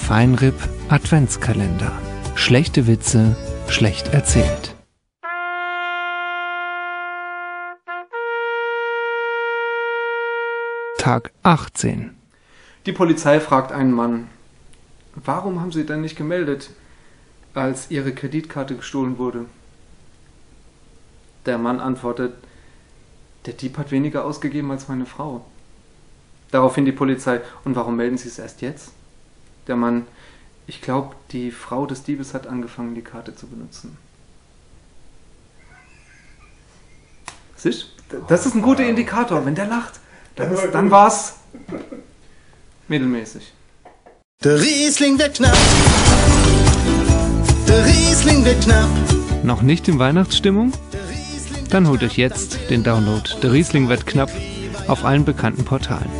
Feinripp Adventskalender. Schlechte Witze, schlecht erzählt. Tag 18. Die Polizei fragt einen Mann: Warum haben Sie denn nicht gemeldet, als Ihre Kreditkarte gestohlen wurde? Der Mann antwortet: Der Dieb hat weniger ausgegeben als meine Frau. Daraufhin die Polizei: Und warum melden Sie es erst jetzt? Der Mann: Ich glaube, die Frau des Diebes hat angefangen, die Karte zu benutzen. Siehst du? Das ist ein guter Indikator. Wenn der lacht, dann war's mittelmäßig. Der Riesling wird knapp. Der Riesling wird knapp. Noch nicht in Weihnachtsstimmung? Dann holt euch jetzt den Download Der Riesling wird knapp auf allen bekannten Portalen.